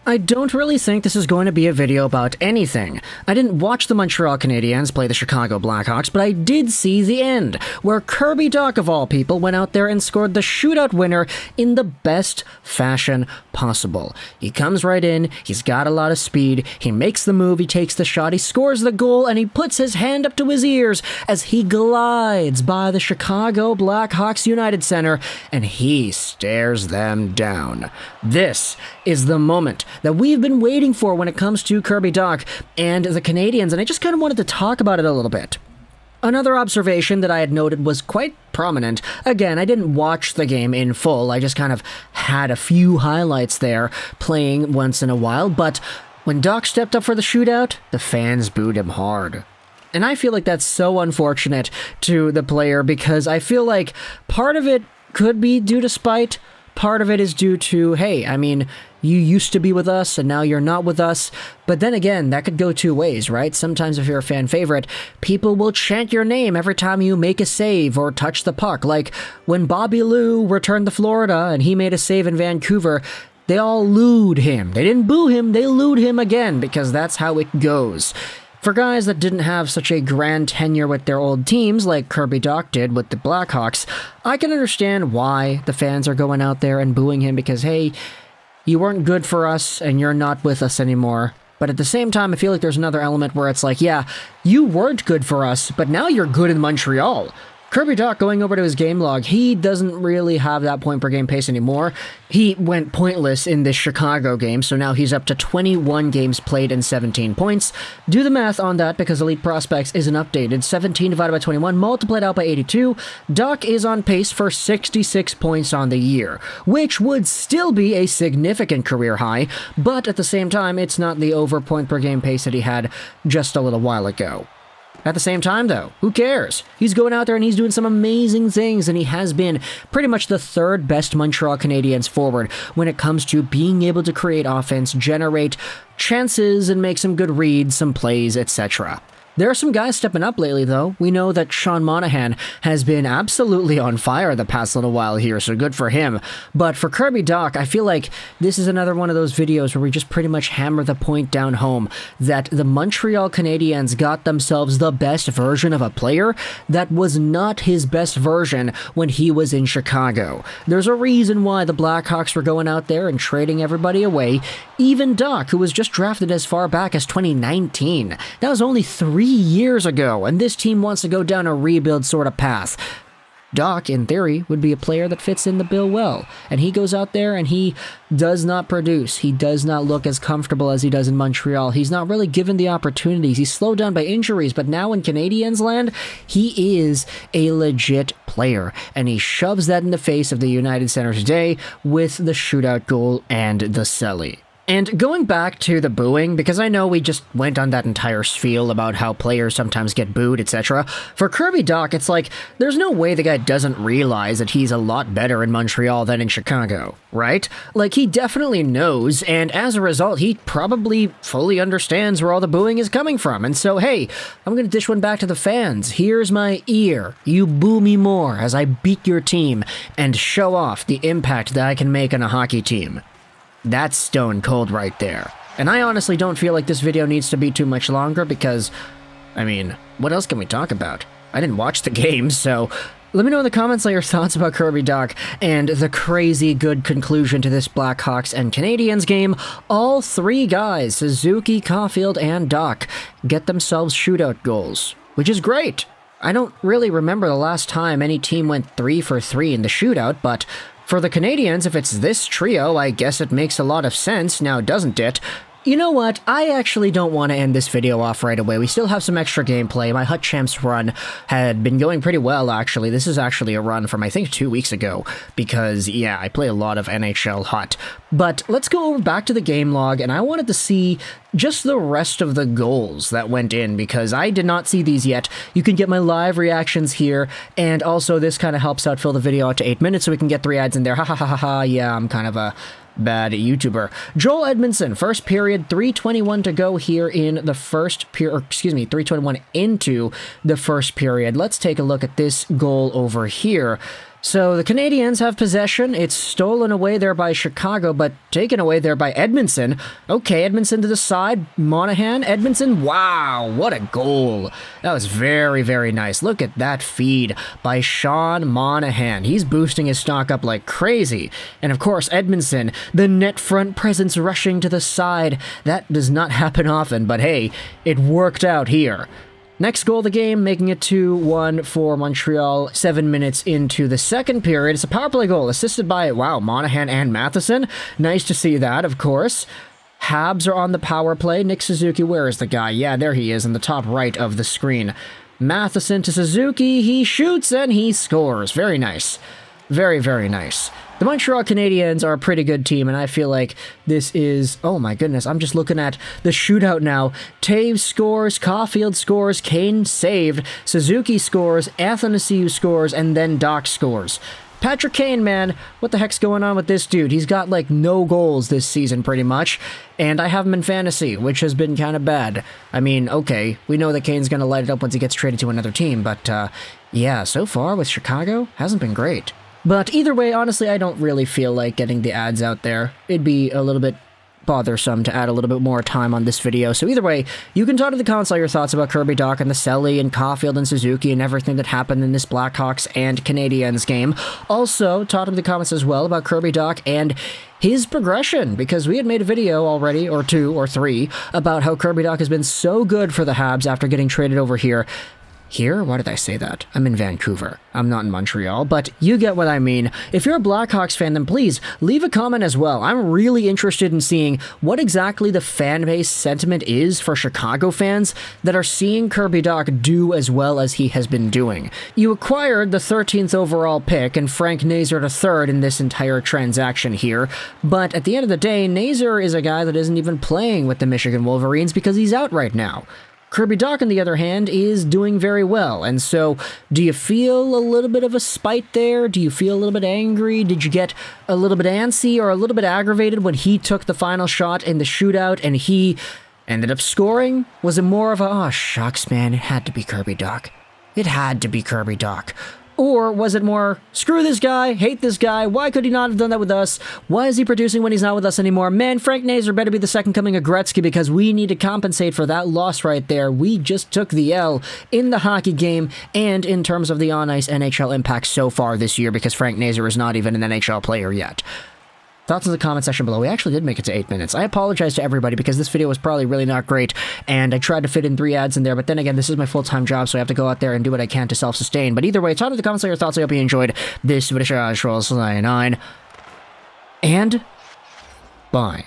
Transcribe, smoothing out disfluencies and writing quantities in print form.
I don't really think this is going to be a video about anything. I didn't watch the Montreal Canadiens play the Chicago Blackhawks, but I did see the end, where Kirby Dach, of all people, went out there and scored the shootout winner in the best fashion possible. He comes right in, he's got a lot of speed, he makes the move, he takes the shot, he scores the goal, and he puts his hand up to his ears as he glides by the Chicago Blackhawks United Center, and he stares them down. This is the moment that we've been waiting for when it comes to Kirby Dach and the Canadiens, and I just kind of wanted to talk about it a little bit. Another observation that I had noted was quite prominent. Again, I didn't watch the game in full, I just kind of had a few highlights there playing once in a while, but when Dach stepped up for the shootout, the fans booed him hard. And I feel like that's so unfortunate to the player because I feel like part of it could be due to spite, part of it is due to, hey, I mean, you used to be with us and now you're not with us. But then again, that could go two ways, right? Sometimes if you're a fan favorite, people will chant your name every time you make a save or touch the puck. Like when Bobby Lou returned to Florida and he made a save in Vancouver, they all looed him. They didn't boo him, they looed him again because that's how it goes. For guys that didn't have such a grand tenure with their old teams like Kirby Dach did with the Blackhawks, I can understand why the fans are going out there and booing him because, hey, you weren't good for us and you're not with us anymore. But at the same time, I feel like there's another element where it's like, yeah, you weren't good for us, but now you're good in Montreal. Kirby Dach, going over to his game log, he doesn't really have that point per game pace anymore. He went pointless in this Chicago game, so now he's up to 21 games played and 17 points. Do the math on that because Elite Prospects isn't updated. 17 divided by 21, multiplied out by 82. Dach is on pace for 66 points on the year, which would still be a significant career high, but at the same time, it's not the over point per game pace that he had just a little while ago. At the same time, though, who cares? He's going out there and he's doing some amazing things, and he has been pretty much the third best Montreal Canadiens forward when it comes to being able to create offense, generate chances, and make some good reads, some plays, etc. There are some guys stepping up lately, though. We know that Sean Monahan has been absolutely on fire the past little while here, so good for him. But for Kirby Dach, I feel like this is another one of those videos where we just pretty much hammer the point down home that the Montreal Canadiens got themselves the best version of a player that was not his best version when he was in Chicago. There's a reason why the Blackhawks were going out there and trading everybody away. Even Dach, who was just drafted as far back as 2019. That was only 3 years ago, and this team wants to go down a rebuild sort of path. Dach, in theory, would be a player that fits in the bill well, and he goes out there and he does not produce. He does not look as comfortable as he does in Montreal. He's not really given the opportunities. He's slowed down by injuries, but now in Canadiens land, he is a legit player, and he shoves that in the face of the United Center today with the shootout goal and the CELLY. And going back to the booing, because I know we just went on that entire spiel about how players sometimes get booed, etc. For Kirby Dach, it's like, there's no way the guy doesn't realize that he's a lot better in Montreal than in Chicago, right? Like, he definitely knows, and as a result, he probably fully understands where all the booing is coming from. And so, hey, I'm gonna dish one back to the fans. Here's my ear. You boo me more as I beat your team and show off the impact that I can make on a hockey team. That's stone cold right there. And I honestly don't feel like this video needs to be too much longer because, I mean, what else can we talk about? I didn't watch the game, so let me know in the comments your thoughts about Kirby Dach and the crazy good conclusion to this Blackhawks and Canadiens game. All three guys, Suzuki, Caulfield, and Dach, get themselves shootout goals, which is great. I don't really remember the last time any team went 3 for 3 in the shootout, but for the Canadiens, if it's this trio, I guess it makes a lot of sense, now doesn't it? You know what, I actually don't want to end this video off right away. We still have some extra gameplay. My Hut Champs run had been going pretty well, actually. This is actually a run from, I think, 2 weeks ago, because, yeah, I play a lot of NHL Hut. But let's go over back to the game log, and I wanted to see just the rest of the goals that went in, because I did not see these yet. You can get my live reactions here, and also this kind of helps out fill the video out to 8 minutes so we can get 3 ads in there. Ha ha ha ha ha, yeah, I'm kind of a bad YouTuber. Joel Edmondson, first period, 3:21 to go here in the first period, 3:21 into the first period. Let's take a look at this goal over here. So the Canadiens have possession. It's stolen away there by Chicago, but taken away there by Edmondson. Okay, Edmondson to the side. Monahan, Edmondson. Wow, what a goal. That was very, very nice. Look at that feed by Sean Monahan. He's boosting his stock up like crazy. And of course, Edmondson, the net front presence rushing to the side. That does not happen often, but hey, it worked out here. Next goal of the game, making it 2-1 for Montreal 7 minutes into the second period. It's a power play goal assisted by, wow, Monahan and Matheson. Nice to see that, of course. Habs are on the power play. Nick Suzuki, where is the guy? Yeah, there he is in the top right of the screen. Matheson to Suzuki. He shoots and he scores. Very nice. Very, very nice. The Montreal Canadiens are a pretty good team, and I feel like this is... Oh my goodness, I'm just looking at the shootout now. Taves scores, Caulfield scores, Kane saved, Suzuki scores, Athanasiou scores, and then Doc scores. Patrick Kane, man, what the heck's going on with this dude? He's got, like, no goals this season, pretty much, and I have him in fantasy, which has been kind of bad. I mean, okay, we know that Kane's going to light it up once he gets traded to another team, but, yeah, so far with Chicago, hasn't been great. But either way, honestly, I don't really feel like getting the ads out there. It'd be a little bit bothersome to add a little bit more time on this video. So either way, you can talk in the comments all your thoughts about Kirby Dach and the CELLY and Caulfield and Suzuki and everything that happened in this Blackhawks and Canadiens game. Also, talk in the comments as well about Kirby Dach and his progression, because we had made a video already, or 2 or 3, about how Kirby Dach has been so good for the Habs after getting traded over here. Here? Why did I say that? I'm in Vancouver. I'm not in Montreal, but you get what I mean. If you're a Blackhawks fan, then please leave a comment as well. I'm really interested in seeing what exactly the fan base sentiment is for Chicago fans that are seeing Kirby Dach do as well as he has been doing. You acquired the 13th overall pick and Frank Nazar to 3rd in this entire transaction here, but at the end of the day, Nazar is a guy that isn't even playing with the Michigan Wolverines because he's out right now. Kirby Dach, on the other hand, is doing very well, and so do you feel a little bit of a spite there? Do you feel a little bit angry? Did you get a little bit antsy or a little bit aggravated when he took the final shot in the shootout and he ended up scoring? Was it more of a, oh, shucks, man, it had to be Kirby Dach. It had to be Kirby Dach. Or was it more, screw this guy, hate this guy, why could he not have done that with us? Why is he producing when he's not with us anymore? Man, Frank Nazar better be the second coming of Gretzky because we need to compensate for that loss right there. We just took the L in the hockey game and in terms of the on-ice NHL impact so far this year because Frank Nazar is not even an NHL player yet. Thoughts in the comment section below. We actually did make it to 8 minutes. I apologize to everybody because this video was probably really not great, and I tried to fit in 3 ads in there, but then again, this is my full-time job, so I have to go out there and do what I can to self-sustain. But either way, talk in the comments on your thoughts. I hope you enjoyed this video. Juraj, and bye.